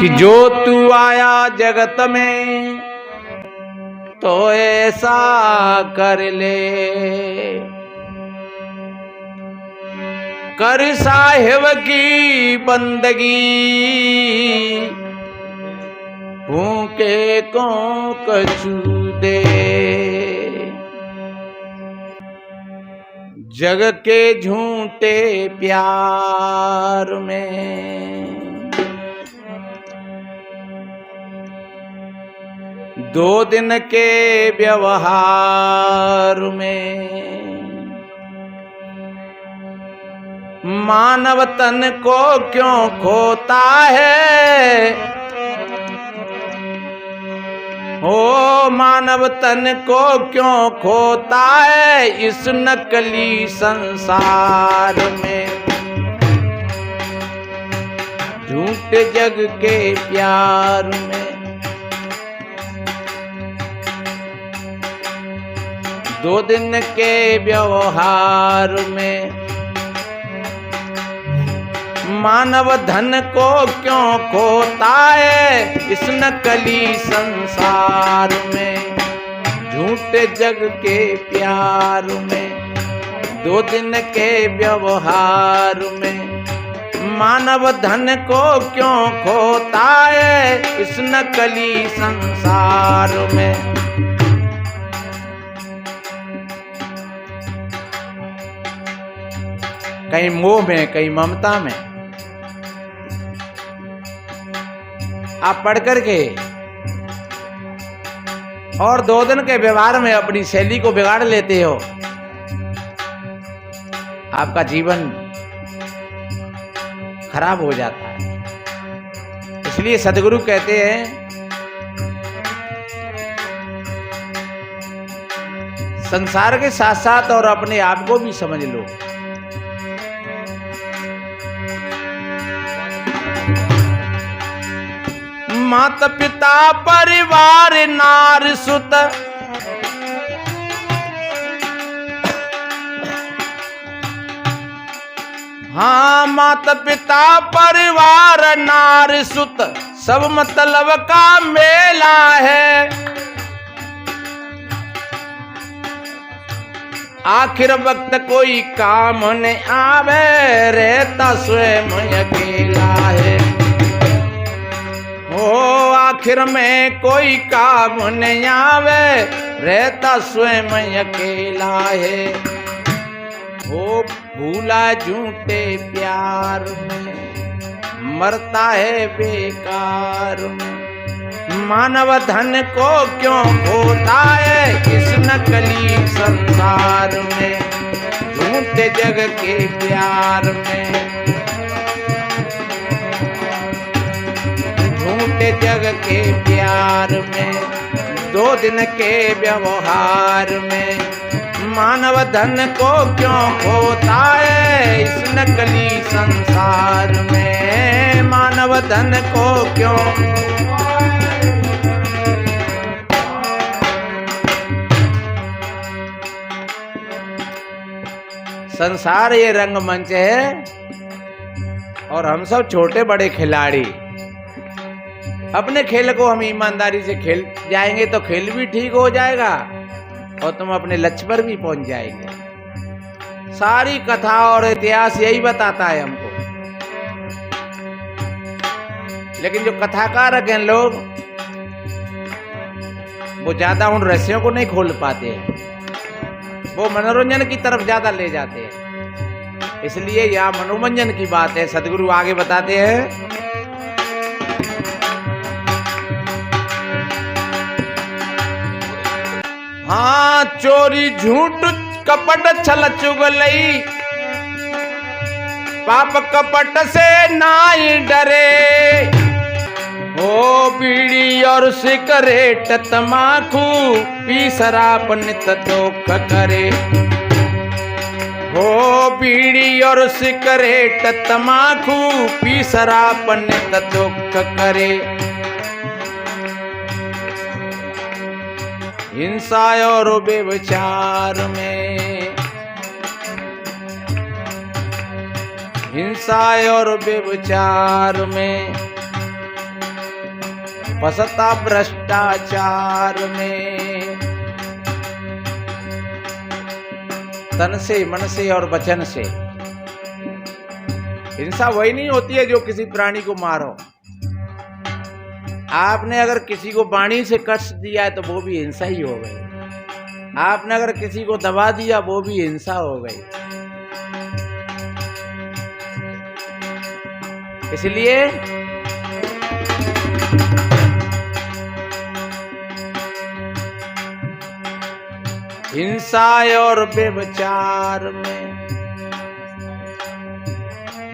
कि जो तू आया जगत में तो ऐसा कर ले, कर साहिब की बंदगी, भूखे को कछु दे। जग के झूठे प्यार में दो दिन के व्यवहार में मानव तन को क्यों खोता है। ओ मानव तन को क्यों खोता है इस नकली संसार में। झूठे जग के प्यार में दो दिन के व्यवहार में मानव धन को क्यों खोता है इस नकली संसार में। झूठे जग के प्यार में दो दिन के व्यवहार में मानव धन को क्यों खोता है इस नकली संसार में। कहीं मोह में कहीं ममता में आप पढ़ करके और दो दिन के व्यवहार में अपनी शैली को बिगाड़ लेते हो। आपका जीवन खराब हो जाता है। इसलिए सदगुरु कहते हैं संसार के साथ साथ और अपने आप को भी समझ लो। माता पिता परिवार नार सुत हाँ माता पिता परिवार नार सुत सब मतलब का मेला है। आखिर वक्त कोई काम न आवे रहता स्वयं अकेला है। ओ आखिर में कोई काम नहीं आवे रहता स्वयं अकेला है। वो भूला झूठे प्यार में मरता है बेकार में। मानव धन को क्यों खोता है इस नकली संसार में। झूठे जग के प्यार में झूठे जग के प्यार में दो दिन के व्यवहार में मानव धन को क्यों खोता है इस नकली संसार में। मानव धन को क्यों संसार ये रंगमंच है और हम सब छोटे बड़े खिलाड़ी। अपने खेल को हम ईमानदारी से खेल जाएंगे तो खेल भी ठीक हो जाएगा और तुम अपने लक्ष्य पर भी पहुंच जाएंगे। सारी कथा और इतिहास यही बताता है हमको। लेकिन जो कथाकारक हैं लोग वो ज्यादा उन रहस्यों को नहीं खोल पाते हैं। वो मनोरंजन की तरफ ज्यादा ले जाते हैं। इसलिए यह मनोरंजन की बात है। सदगुरु आगे बताते हैं हाँ चोरी झूठ कपट छल चुगलई पाप कपट से नाई डरे। ओ बीड़ी और सिगरेट तमाकू पी शराब नित दुख करे। ओ बीड़ी और सिगरेट तमाकू पी शराब नित दुख करे। हिंसा और व्यभिचार में हिंसा और व्यभिचार में फंसता भ्रष्टाचार में। तन से, मन से और वचन से। हिंसा वही नहीं होती है जो किसी प्राणी को मारो। आपने अगर किसी को वाणी से कष्ट दिया है तो वो भी हिंसा ही हो गई। आपने अगर किसी को दबा दिया वो भी हिंसा हो गई। इसलिए हिंसा और व्यभिचार में,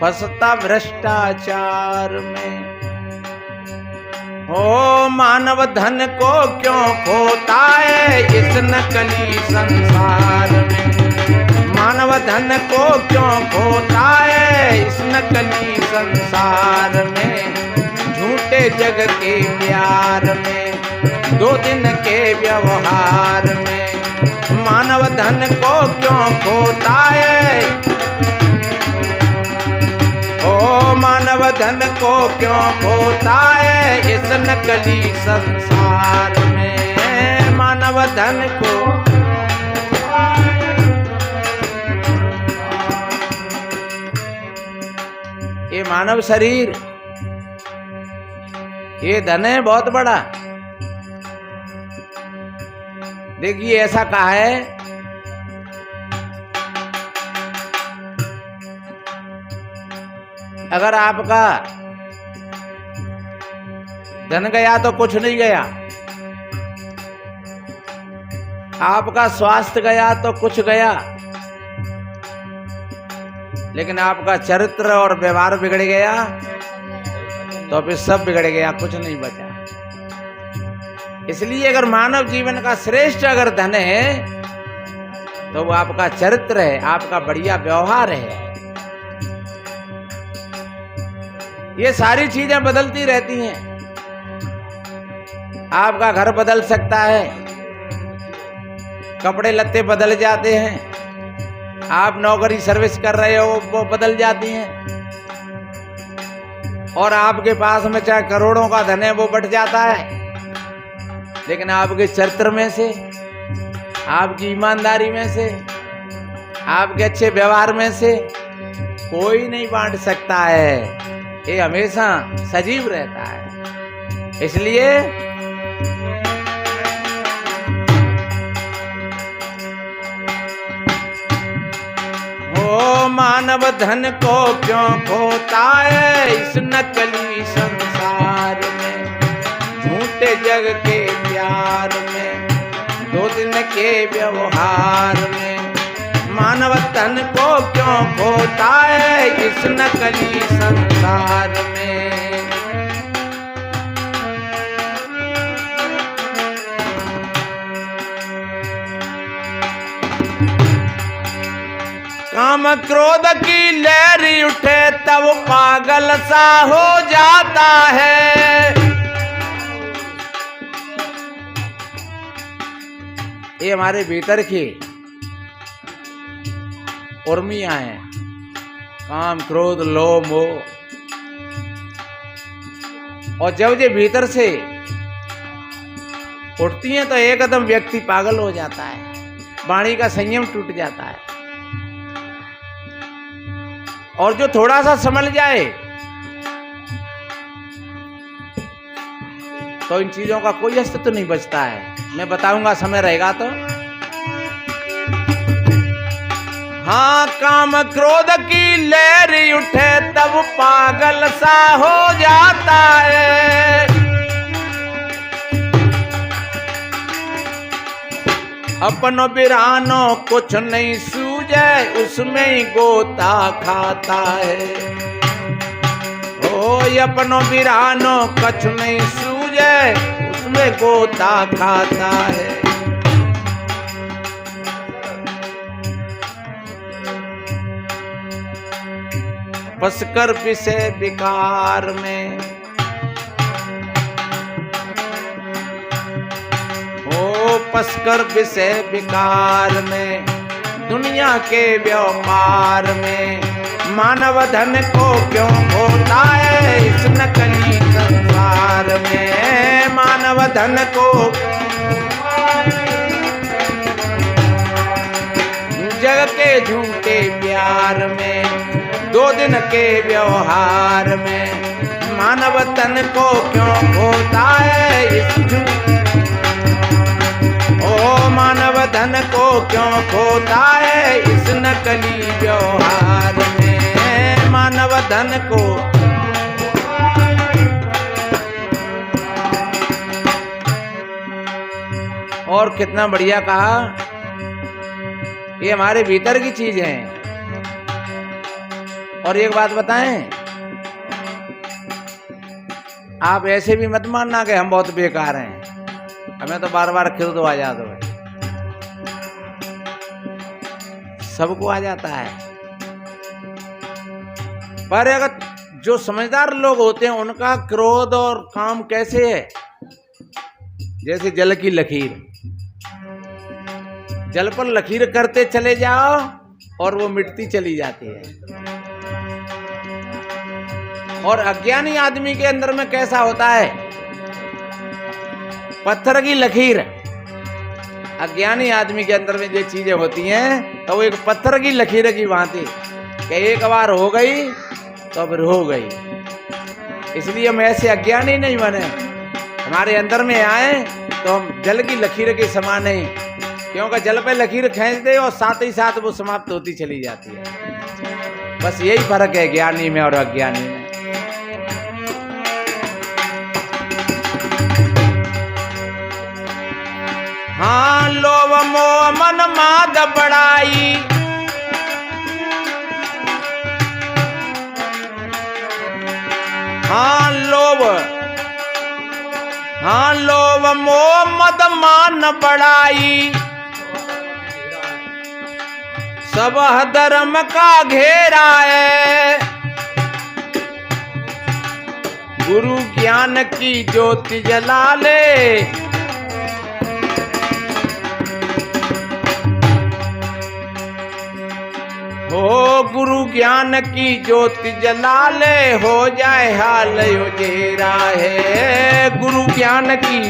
फंसता भ्रष्टाचार में। ओ मानव धन को क्यों खोता है इस नकली संसार में। मानव धन को क्यों खोता है इस नकली संसार में। झूठे जग के प्यार में, दो दिन के व्यवहार में। मानव धन को क्यों खोता है, ओ मानव धन को क्यों खोता है इस नकली संसार में। मानव धन को ये मानव शरीर, ये धन है बहुत बड़ा। देखिए ऐसा कहा है, अगर आपका धन गया तो कुछ नहीं गया, आपका स्वास्थ्य गया तो कुछ गया, लेकिन आपका चरित्र और व्यवहार बिगड़ गया तो फिर सब बिगड़ गया, कुछ नहीं बचा। इसलिए अगर मानव जीवन का श्रेष्ठ अगर धन है तो वो आपका चरित्र है, आपका बढ़िया व्यवहार है। ये सारी चीजें बदलती रहती हैं। आपका घर बदल सकता है, कपड़े लत्ते बदल जाते हैं, आप नौकरी सर्विस कर रहे हो वो बदल जाती हैं, और आपके पास में चाहे करोड़ों का धन है वो बढ़ जाता है, लेकिन आपके चरित्र में से, आपकी ईमानदारी में से, आपके अच्छे व्यवहार में से कोई नहीं बांट सकता है। ये हमेशा सजीव रहता है। इसलिए ओ मानव धन को क्यों खोता है इस नकली संसार में। झूठे जग के प्यार में, दो दिन के व्यवहार में। मानव तन को क्यों खोता है इस नकली संसार में। काम क्रोध की लहर उठे तब पागल सा हो जाता है। ये हमारे भीतर की उर्मियां हैं, काम क्रोध लोभ मोह। और जब ये भीतर से उठती हैं तो एकदम व्यक्ति पागल हो जाता है, वाणी का संयम टूट जाता है। और जो थोड़ा सा संभल जाए तो इन चीजों का कोई अस्तित्व नहीं बचता है। मैं बताऊंगा समय रहेगा तो। हाँ, काम क्रोध की लहर उठे तब पागल सा हो जाता है। अपनों बिरानो कुछ नहीं सूझे उसमें ही गोता खाता है। ओ अपनों बिरानो कुछ नहीं सूझे उसमें गोता खाता है। फंसकर विषय विकार में, ओ फंसकर विषय विकार में, दुनिया के व्यापार में। मानव धन को क्यों खोता है इस नकली संसार में। मानव धन को जग के झूठे प्यार में, 2 दिन के व्यवहार में, मानव तन को क्यों खोता है इस ओ मानव धन को क्यों खोता है इस नकली व्यवहार में, मानव धन को। और कितना बढ़िया कहा, ये हमारे भीतर की चीज है। और एक बात बताएं, आप ऐसे भी मत मानना कि हम बहुत बेकार हैं, हमें तो बार बार खिल तो आ जाता है, सबको आ जाता है। पर अगर जो समझदार लोग होते हैं उनका क्रोध और काम कैसे है, जैसे जल की लकीर, जल पर लकीर करते चले जाओ और वो मिटती चली जाती है। और अज्ञानी आदमी के अंदर में कैसा होता है, पत्थर की लकीर। अज्ञानी आदमी के अंदर में जो चीजें होती हैं तो वो एक पत्थर की लकीर की भांति कि एक बार हो गई तो फिर हो गई। इसलिए हम ऐसे अज्ञानी नहीं बने, हमारे अंदर में आए तो हम जल की लकीर के समान नहीं, क्योंकि जल पे लकीर खींच दे और साथ ही साथ वो समाप्त होती चली जाती है। बस यही फर्क है ज्ञानी में और अज्ञानी में। हाँ लोभ मोह मन माद बड़ाई, हाँ लोभ मोह मद मान बड़ाई, सब धर्म का घेरा है, गुरु ज्ञान की ज्योति जला ले, हो गुरु ज्ञान की ज्योति जला ले, हो जाए हाल उजेरा है गुरु ज्ञान की।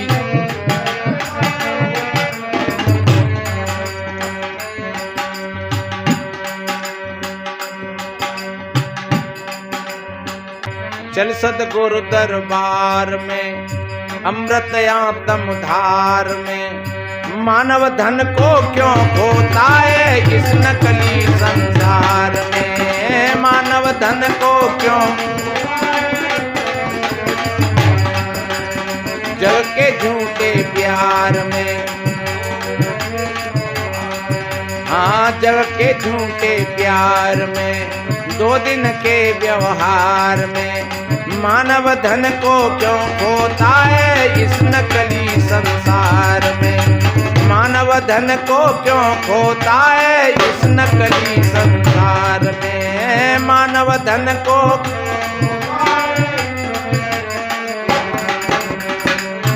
चल सतगुरु दरबार में, अमृत आत्म धार में, मानव धन को क्यों खोता है इस नकली संसार में, मानव धन को क्यों जग के झूठे प्यार में, हाँ जग के झूठे प्यार में, 2 दिन के व्यवहार में, मानव धन को क्यों खोता है इस नकली संसार में, मानव धन को क्यों खोता है इस नकली संसार में, मानव धन को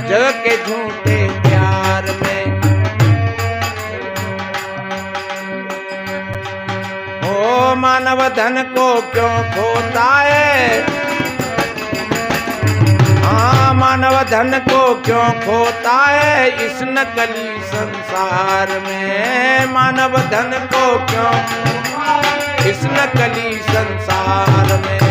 जग के झूठे प्यार में, ओ मानव धन को क्यों खोता है, हाँ मानव धन को क्यों खोता है इस नकली संसार में, मानव धन को क्यों इस नकली संसार में।